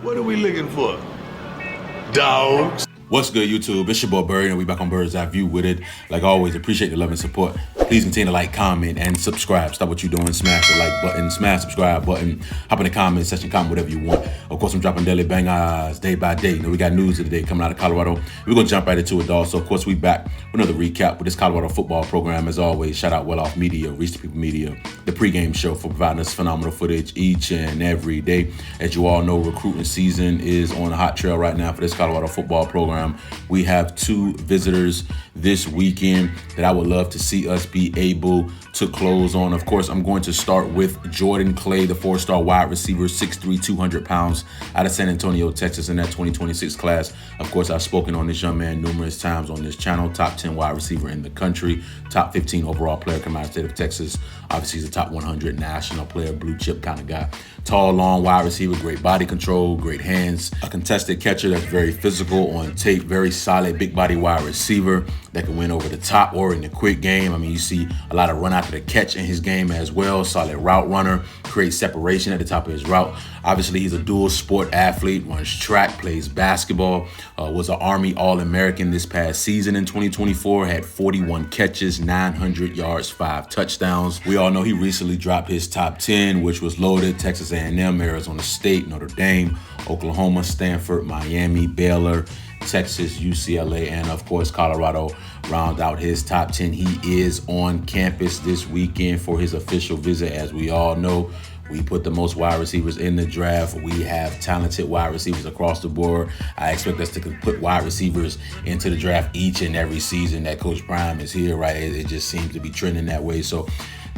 What are we looking for? Dogs. What's good, YouTube? It's your boy Bird, and we back on Bird's Eye View with it. Like always, appreciate the love and support. Please continue to like, comment, and subscribe. Stop what you're doing. Smash the like button, smash subscribe button. Hop in the comment section, comment whatever you want. Of course, I'm dropping daily bangers day by day. We got news of the day coming out of Colorado. We're going to jump right into it, dog. So, of course, we back with another recap with this Colorado football program. As always, shout out Well Off Media, Reach the People Media, the pregame show for providing us phenomenal footage each and every day. As you all know, recruiting season is on the hot trail right now for this Colorado football program. We have two visitors this weekend that I would love to see us be able to close on. Of course, I'm going to start with Jordan Clay, the four-star wide receiver, 6'3", 200 pounds, out of San Antonio, Texas, in that 2026 class. Of course, I've spoken on this young man numerous times on this channel. Top 10 wide receiver in the country, top 15 overall player coming out of the state of Texas. Obviously, he's a top 100 national player, blue chip kind of guy. Tall, long wide receiver, great body control, great hands, a contested catcher that's very physical on tape, very solid, big body wide receiver that can win over the top or in the quick game. I mean, you see a lot of run after the catch in his game as well. Solid route runner, creates separation at the top of his route. Obviously, he's a dual sport athlete, runs track, plays basketball, was an Army All-American this past season in 2024, had 41 catches, 900 yards, 5 touchdowns. We all know he recently dropped his top 10, which was loaded: Texas A&M, Arizona State, Notre Dame, Oklahoma, Stanford, Miami, Baylor, Texas, UCLA, and of course Colorado round out his top 10. He is on campus this weekend for his official visit. As we all know, we put the most wide receivers in the draft. We have talented wide receivers across the board. I expect us to put wide receivers into the draft each and every season that Coach Prime is here, right? It just seems to be trending that way. So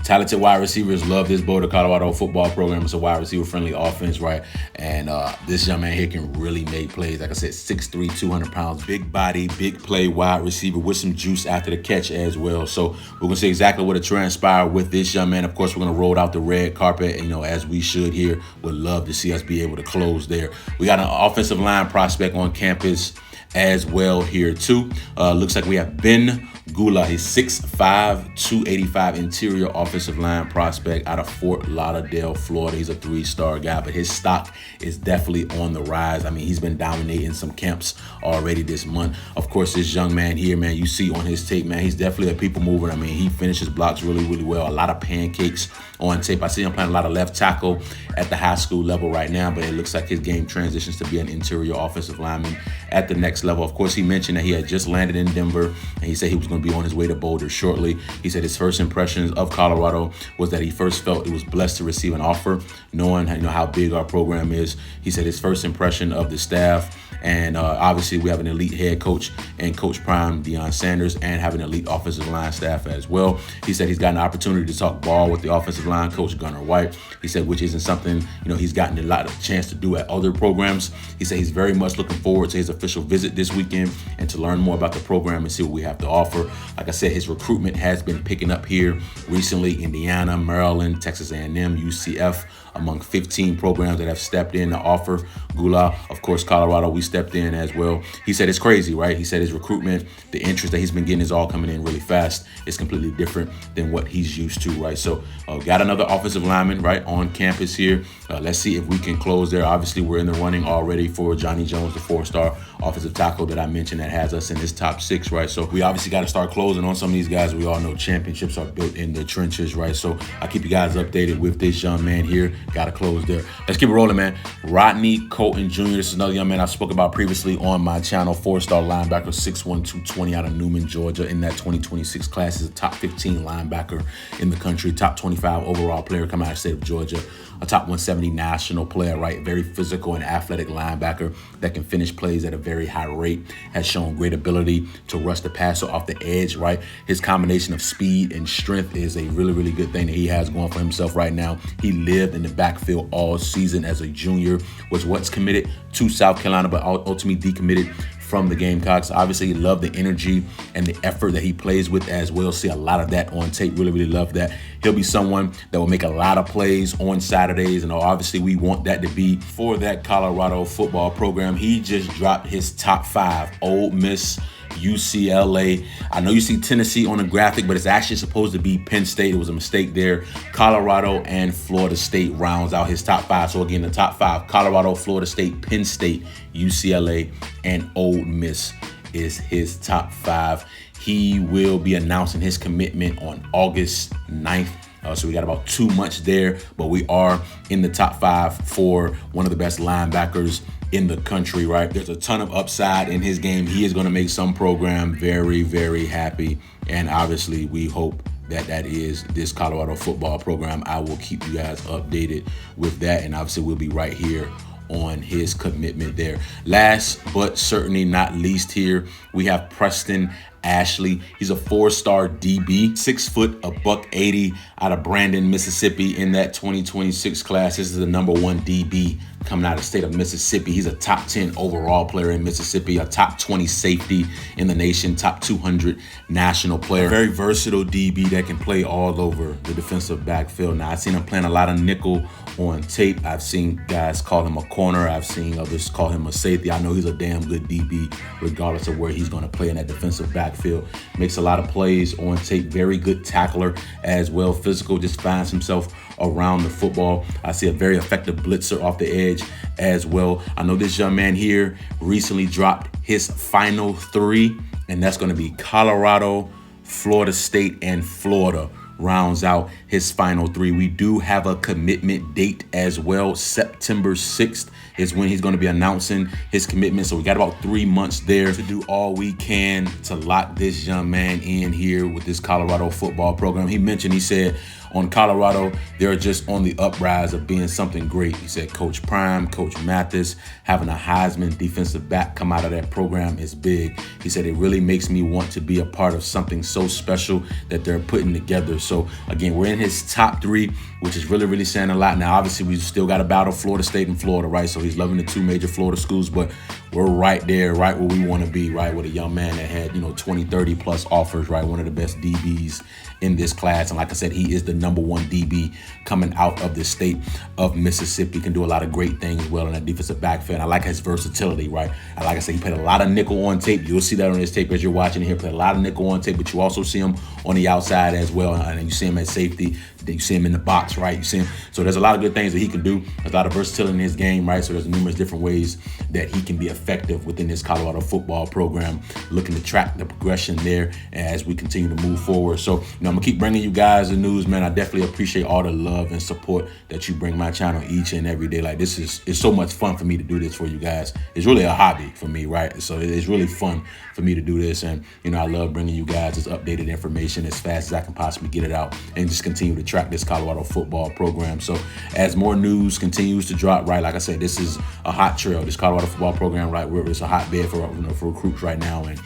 talented wide receivers love this Boulder, Colorado football program. It's a wide receiver-friendly offense, right? And this young man here can really make plays. Like I said, 6'3", 200 pounds, big body, big play wide receiver with some juice after the catch as well. So we're going to see exactly what transpired with this young man. Of course, we're going to roll out the red carpet, as we should here. Would love to see us be able to close there. We got an offensive line prospect on campus as well here too. Looks like we have Ben Gula. He's 6'5", 285 interior offensive line prospect out of Fort Lauderdale, Florida. He's a 3-star guy, but his stock is definitely on the rise. I mean, he's been dominating some camps already this month. Of course, this young man here, man, you see on his tape, man, he's definitely a people mover. I mean, he finishes blocks really, really well. A lot of pancakes on tape. I see him playing a lot of left tackle at the high school level right now, but it looks like his game transitions to be an interior offensive lineman at the next level. Of course, he mentioned that he had just landed in Denver, and he said he was going to be on his way to Boulder shortly. He said his first impressions of Colorado was that he first felt it was blessed to receive an offer, knowing how big our program is. He said his first impression of the staff, and obviously we have an elite head coach and Coach Prime, Deion Sanders, and have an elite offensive line staff as well. He said he's gotten an opportunity to talk ball with the offensive line coach, Gunnar White. He said, which isn't something, he's gotten a lot of chance to do at other programs. He said he's very much looking forward to his official visit this weekend and to learn more about the program and see what we have to offer. Like I said, his recruitment has been picking up here recently. Indiana, Maryland, Texas A&M, UCF, among 15 programs that have stepped in to offer. Gula, of course, Colorado, we stepped in as well. He said it's crazy, right? He said his recruitment, the interest that he's been getting is all coming in really fast. It's completely different than what he's used to, right? So got another offensive lineman, right, on campus here. Let's see if we can close there. Obviously, we're in the running already for Johnny Jones, the 4-star offensive tackle that I mentioned that has us in his top 6, right? So we obviously got to start closing on some of these guys. We all know championships are built in the trenches, right? So I keep you guys updated with this young man here. Got to close there. Let's keep it rolling, man. Rodney Colton Jr. This is another young man I've spoke about previously on my channel. 4-star linebacker, 6'1", 220 out of Newman, Georgia in that 2026 class. He's a top 15 linebacker in the country, top 25 overall player coming out of the state of Georgia. A top 170 national player, right? Very physical and athletic linebacker that can finish plays at a very high rate, has shown great ability to rush the passer off the edge, right? His combination of speed and strength is a really, really good thing that he has going for himself right now. He lived in the backfield all season as a junior, was once committed to South Carolina, but ultimately decommitted from the Gamecocks. Obviously, love the energy and the effort that he plays with as well. See a lot of that on tape. Really, really love that. He'll be someone that will make a lot of plays on Saturdays, and obviously we want that to be for that Colorado football program. He just dropped his top 5 Ole Miss UCLA. I know you see Tennessee on the graphic, but it's actually supposed to be Penn State. It was a mistake there. Colorado and Florida State rounds out his top 5. So again, the top 5, Colorado, Florida State, Penn State, UCLA, and Ole Miss is his top 5. He will be announcing his commitment on August 9th. So we got about 2 months there, but we are in the top 5 for one of the best linebackers in the country, right? There's a ton of upside in his game. He is going to make some program very, very happy. And obviously we hope that is this Colorado football program. I will keep you guys updated with that. And obviously we'll be right here on his commitment there. Last but certainly not least here, we have Preston Ashley. He's a 4-star DB, 6 foot, $180 out of Brandon, Mississippi in that 2026 class. This is the number 1 DB coming out of the state of Mississippi. He's a top 10 overall player in Mississippi, a top 20 safety in the nation, top 200 national player. A very versatile DB that can play all over the defensive backfield. Now, I've seen him playing a lot of nickel on tape. I've seen guys call him a corner. I've seen others call him a safety. I know he's a damn good DB regardless of where he's going to play in that defensive backfield. Makes a lot of plays on tape. Very good tackler as well. Physical, just finds himself around the football. I see a very effective blitzer off the edge as well. I know this young man here recently dropped his final 3, and that's going to be Colorado, Florida State, and Florida. Rounds out his final 3. We do have a commitment date as well. September 6th is when he's going to be announcing his commitment. So we got about 3 months there to do all we can to lock this young man in here with this Colorado football program. He said on Colorado, they're just on the uprise of being something great. He said Coach Prime, Coach Mathis, having a Heisman defensive back come out of that program is big. He said it really makes me want to be a part of something so special that they're putting together. So again, we're in his top 3, which is really, really saying a lot. Now, obviously, we still got to battle Florida State and Florida, right? So he's loving the 2 major Florida schools, but we're right there, right where we want to be, right? With a young man that had, 20, 30 plus offers, right? One of the best DBs in this class. And like I said, he is the number 1 DB coming out of the state of Mississippi. Can do a lot of great things well in that defensive backfield. I like his versatility, right? And like I said, he played a lot of nickel on tape. You'll see that on his tape as you're watching here. Played a lot of nickel on tape, but you also see him on the outside as well. And you see him at safety. Then you see him in the box, right? You see him. So there's a lot of good things that he can do. There's a lot of versatility in his game, right? So there's numerous different ways that he can be effective within this Colorado football program. Looking to track the progression there as we continue to move forward. So, I'm going to keep bringing you guys the news, man. I definitely appreciate all the love and support that you bring my channel each and every day. Like, it's so much fun for me to do this for you guys. It's really a hobby for me, right? So it's really fun for me to do this. And, I love bringing you guys this updated information as fast as I can possibly get it out and just continue to track this Colorado football program. So as more news continues to drop, right, like I said, this is a hot trail, this Colorado football program, right, where it's a hotbed for for recruits right now. And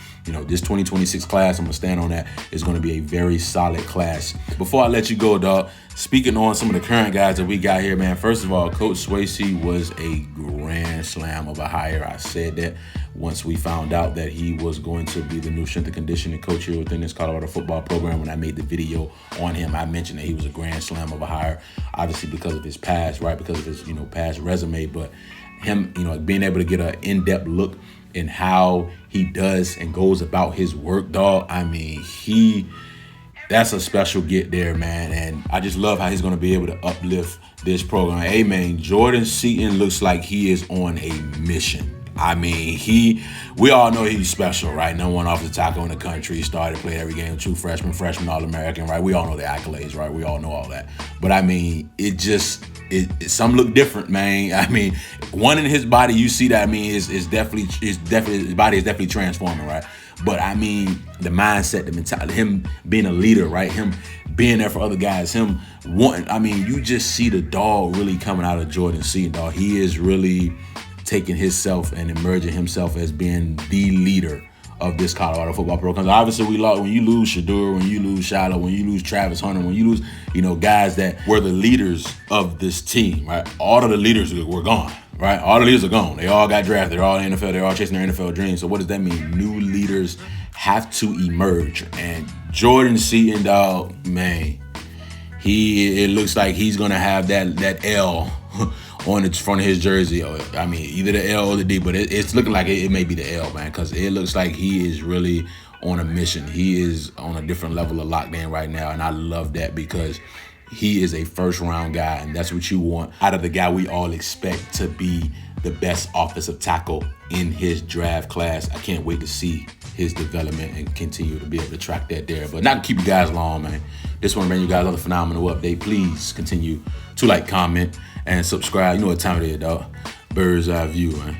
this 2026 class, I'm gonna stand on that, is gonna be a very solid class. Before I let you go, dog, speaking on some of the current guys that we got here, man, first of all, Coach Swayze was a grand slam of a hire. I said that once we found out that he was going to be the new strength and conditioning coach here within this Colorado football program. When I made the video on him, I mentioned that he was a grand slam of a hire, obviously because of his past, right, because of his past resume, but him being able to get an in-depth look in how he does and goes about his work, dog. I mean, that's a special get there, man. And I just love how he's going to be able to uplift this program. Hey, man, Jordan Seaton looks like he is on a mission. I mean, we all know he's special, right? No one off the tackle in the country. Started, played every game, true freshman, All-American, right? We all know the accolades, right? We all know all that. But I mean, some look different, man. I mean, one in his body, you see that. I mean, is definitely his body is definitely transforming, right? But I mean, the mindset, the mentality, him being a leader, right? Him being there for other guys, him wanting. I mean, you just see the dog really coming out of Jordan Seaton, dog. He is really taking himself and emerging himself as being the leader of this Colorado football program. Obviously, we lost when you lose Shador, when you lose Shiloh, when you lose Travis Hunter, when you lose, guys that were the leaders of this team, right? All of the leaders were gone, right? All the leaders are gone. They all got drafted. They're all in the NFL. They're all chasing their NFL dreams. So what does that mean? New leaders have to emerge. And Jordan Seaton, dog, man, It looks like he's gonna have that L on the front of his jersey. I mean, either the L or the D, but it's looking like it may be the L, man, because it looks like he is really on a mission. He is on a different level of lockdown right now, and I love that because he is a first-round guy, and that's what you want out of the guy we all expect to be the best offensive tackle in his draft class. I can't wait to see his development and continue to be able to track that there. But not to keep you guys long, man. Just want to bring you guys another phenomenal update. Please continue to like, comment, and subscribe. You know what time it is, dog. Bird's Eye View, man.